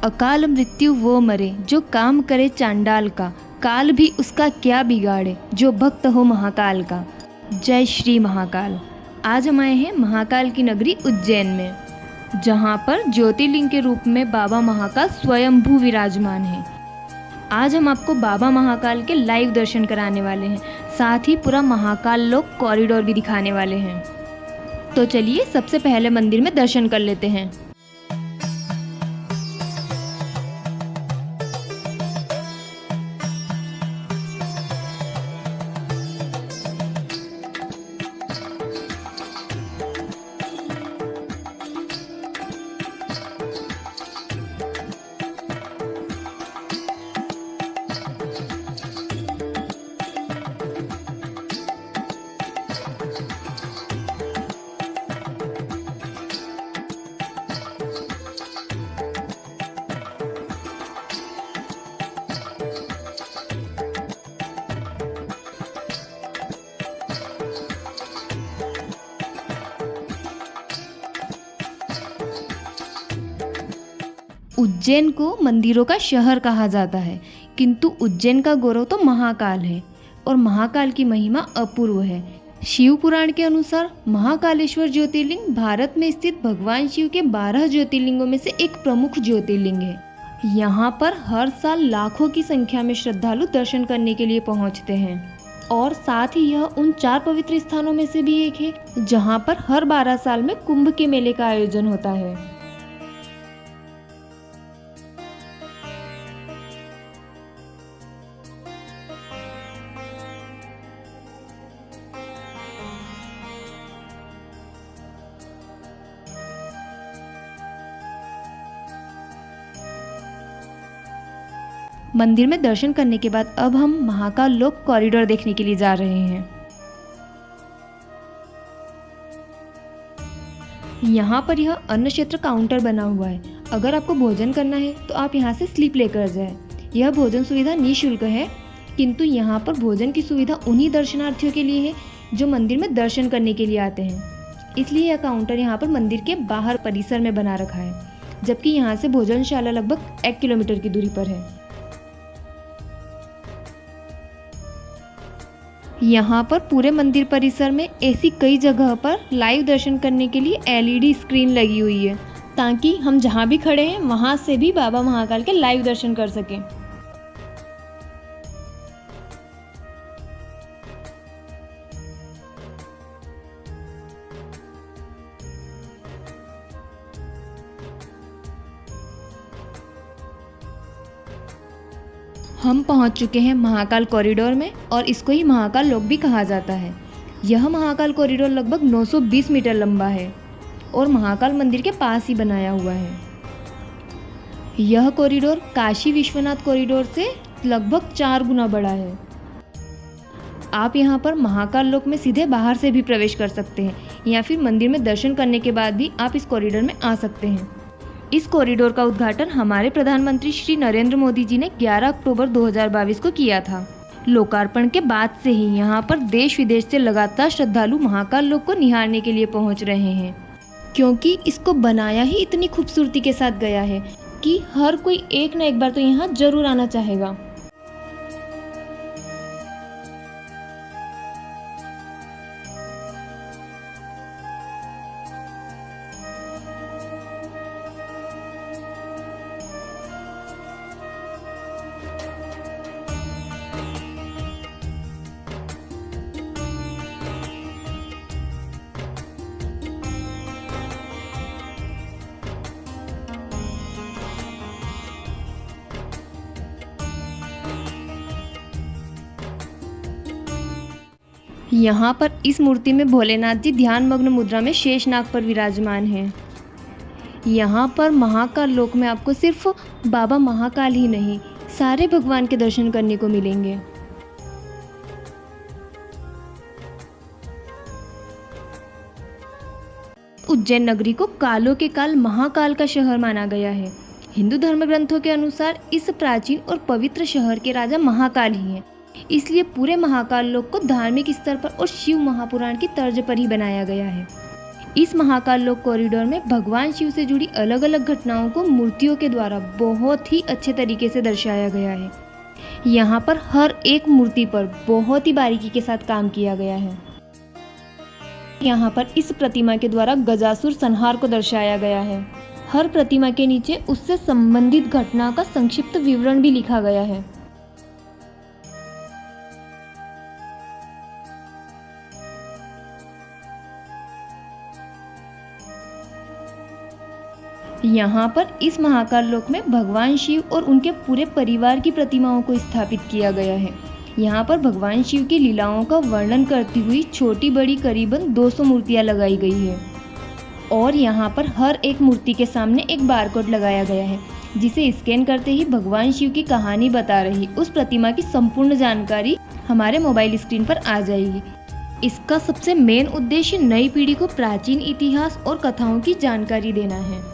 अकाल मृत्यु वो मरे जो काम करे चांडाल का, काल भी उसका क्या बिगाड़े जो भक्त हो महाकाल का। जय श्री महाकाल। आज हम आए हैं महाकाल की नगरी उज्जैन में, जहाँ पर ज्योतिर्लिंग के रूप में बाबा महाकाल स्वयंभू विराजमान है। आज हम आपको बाबा महाकाल के लाइव दर्शन कराने वाले हैं, साथ ही पूरा महाकाल लोक कॉरिडोर भी दिखाने वाले हैं। तो चलिए सबसे पहले मंदिर में दर्शन कर लेते हैं। उज्जैन को मंदिरों का शहर कहा जाता है, किंतु उज्जैन का गौरव तो महाकाल है और महाकाल की महिमा अपूर्व है। शिव पुराण के अनुसार महाकालेश्वर ज्योतिर्लिंग भारत में स्थित भगवान शिव के 12 ज्योतिर्लिंगों में से एक प्रमुख ज्योतिर्लिंग है। यहाँ पर हर साल लाखों की संख्या में श्रद्धालु दर्शन करने के लिए पहुँचते हैं और साथ ही यह उन 4 पवित्र स्थानों में से भी एक है जहाँ पर हर 12 साल में कुंभ के मेले का आयोजन होता है। मंदिर में दर्शन करने के बाद अब हम महाकाल लोक कॉरिडोर देखने के लिए जा रहे हैं। यहाँ पर यह अन्न क्षेत्र काउंटर बना हुआ है। अगर आपको भोजन करना है तो आप यहाँ से स्लिप लेकर जाएं। यह भोजन सुविधा निःशुल्क है, किंतु यहाँ पर भोजन की सुविधा उन्हीं दर्शनार्थियों के लिए है जो मंदिर में दर्शन करने के लिए आते हैं। इसलिए यह काउंटर यहाँ पर मंदिर के बाहर परिसर में बना रखा है, जबकि यहाँ से भोजनशाला लगभग 1 किलोमीटर की दूरी पर है। यहाँ पर पूरे मंदिर परिसर में ऐसी कई जगह पर लाइव दर्शन करने के लिए LED स्क्रीन लगी हुई है, ताकि हम जहाँ भी खड़े हैं वहाँ से भी बाबा महाकाल के लाइव दर्शन कर सकें। हम पहुंच चुके हैं महाकाल कॉरिडोर में और इसको ही महाकाल लोक भी कहा जाता है। यह महाकाल कॉरिडोर लगभग 920 मीटर लंबा है और महाकाल मंदिर के पास ही बनाया हुआ है। यह कॉरिडोर काशी विश्वनाथ कॉरिडोर से लगभग 4 गुना बड़ा है। आप यहाँ पर महाकाल लोक में सीधे बाहर से भी प्रवेश कर सकते हैं या फिर मंदिर में दर्शन करने के बाद भी आप इस कॉरिडोर में आ सकते हैं। इस कॉरिडोर का उद्घाटन हमारे प्रधानमंत्री श्री नरेंद्र मोदी जी ने 11 अक्टूबर 2022 को किया था। लोकार्पण के बाद से ही यहाँ पर देश विदेश से लगातार श्रद्धालु महाकाल लोक को निहारने के लिए पहुँच रहे हैं, क्योंकि इसको बनाया ही इतनी खूबसूरती के साथ गया है कि हर कोई एक न एक बार तो यहाँ जरूर आना चाहेगा। यहाँ पर इस मूर्ति में भोलेनाथ जी ध्यान मग्न मुद्रा में शेषनाग पर विराजमान हैं। यहाँ पर महाकाल लोक में आपको सिर्फ बाबा महाकाल ही नहीं, सारे भगवान के दर्शन करने को मिलेंगे। उज्जैन नगरी को कालों के काल महाकाल का शहर माना गया है। हिंदू धर्म ग्रंथों के अनुसार इस प्राचीन और पवित्र शहर के राजा महाकाल ही हैं। इसलिए पूरे महाकाल लोक को धार्मिक स्तर पर और शिव महापुराण की तर्ज पर ही बनाया गया है। इस महाकाल लोक कॉरिडोर में भगवान शिव से जुड़ी अलग अलग घटनाओं को मूर्तियों के द्वारा बहुत ही अच्छे तरीके से दर्शाया गया है। यहाँ पर हर एक मूर्ति पर बहुत ही बारीकी के साथ काम किया गया है। यहाँ पर इस प्रतिमा के द्वारा गजासुर संहार को दर्शाया गया है। हर प्रतिमा के नीचे उससे संबंधित घटना का संक्षिप्त विवरण भी लिखा गया है। यहाँ पर इस महाकाल लोक में भगवान शिव और उनके पूरे परिवार की प्रतिमाओं को स्थापित किया गया है। यहाँ पर भगवान शिव की लीलाओं का वर्णन करती हुई छोटी बड़ी करीबन 200 मूर्तियाँ लगाई गई है और यहाँ पर हर एक मूर्ति के सामने एक बारकोड लगाया गया है, जिसे स्कैन करते ही भगवान शिव की कहानी बता रही उस प्रतिमा की संपूर्ण जानकारी हमारे मोबाइल स्क्रीन पर आ जाएगी। इसका सबसे मेन उद्देश्य नई पीढ़ी को प्राचीन इतिहास और कथाओं की जानकारी देना है।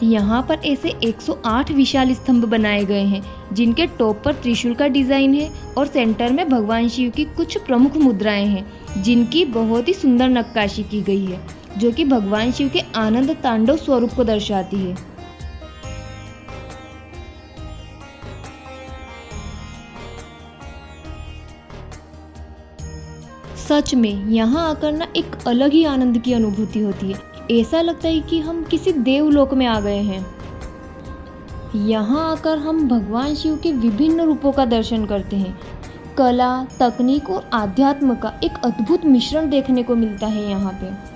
यहाँ पर ऐसे 108 विशाल स्तंभ बनाए गए हैं, जिनके टॉप पर त्रिशूल का डिजाइन है और सेंटर में भगवान शिव की कुछ प्रमुख मुद्राएं हैं, जिनकी बहुत ही सुंदर नक्काशी की गई है, जो कि भगवान शिव के आनंद तांडव स्वरूप को दर्शाती है। सच में यहाँ आकर ना एक अलग ही आनंद की अनुभूति होती है। ऐसा लगता है कि हम किसी देवलोक में आ गए हैं। यहाँ आकर हम भगवान शिव के विभिन्न रूपों का दर्शन करते हैं। कला, तकनीक और आध्यात्म का एक अद्भुत मिश्रण देखने को मिलता है यहाँ पे।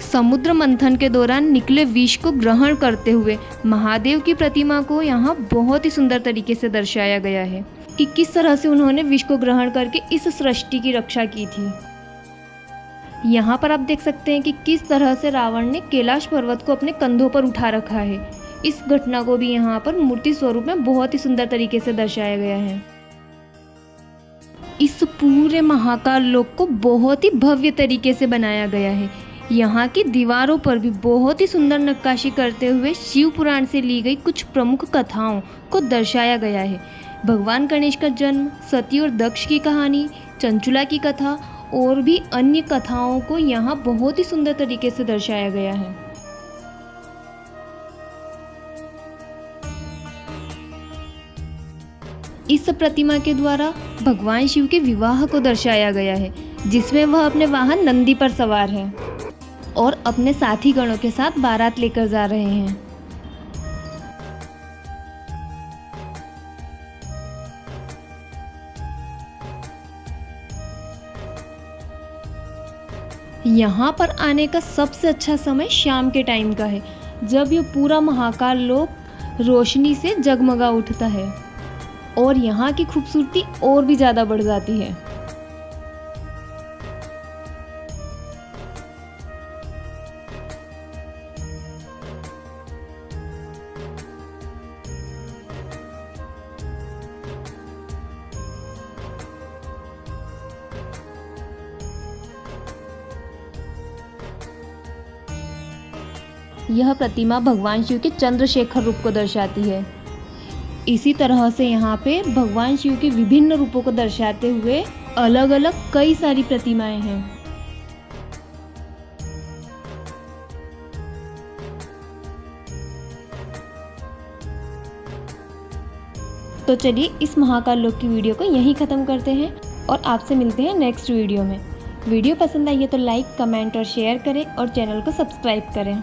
समुद्र मंथन के दौरान निकले विष को ग्रहण करते हुए महादेव की प्रतिमा को यहाँ बहुत ही सुंदर तरीके से दर्शाया गया है कि किस तरह से उन्होंने विष को ग्रहण करके इस सृष्टि की रक्षा की थी। यहाँ पर आप देख सकते हैं कि किस तरह से रावण ने कैलाश पर्वत को अपने कंधों पर उठा रखा है। इस घटना को भी यहाँ पर मूर्ति स्वरूप में बहुत ही सुंदर तरीके से दर्शाया गया है। इस पूरे महाकाल लोक को बहुत ही भव्य तरीके से बनाया गया है। यहाँ की दीवारों पर भी बहुत ही सुंदर नक्काशी करते हुए शिव पुराण से ली गई कुछ प्रमुख कथाओं को दर्शाया गया है। भगवान गणेश का जन्म, सती और दक्ष की कहानी, चंचुला की कथा और भी अन्य कथाओं को यहाँ बहुत ही सुंदर तरीके से दर्शाया गया है। इस प्रतिमा के द्वारा भगवान शिव के विवाह को दर्शाया गया है, जिसमें वह अपने वाहन नंदी पर सवार है और अपने साथी गणों के साथ बारात लेकर जा रहे हैं। यहाँ पर आने का सबसे अच्छा समय शाम के टाइम का है, जब ये पूरा महाकाल लोक रोशनी से जगमगा उठता है और यहाँ की खूबसूरती और भी ज़्यादा बढ़ जाती है। यह प्रतिमा भगवान शिव के चंद्रशेखर रूप को दर्शाती है। इसी तरह से यहाँ पे भगवान शिव के विभिन्न रूपों को दर्शाते हुए अलग अलग कई सारी प्रतिमाएं हैं। तो चलिए इस महाकाल लोक की वीडियो को यहीं ख़त्म करते हैं और आपसे मिलते हैं नेक्स्ट वीडियो में। वीडियो पसंद आई है तो लाइक, कमेंट और शेयर करें और चैनल को सब्सक्राइब करें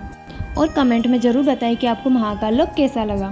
और कमेंट में ज़रूर बताएं कि आपको महाकाल लोक कैसा लगा।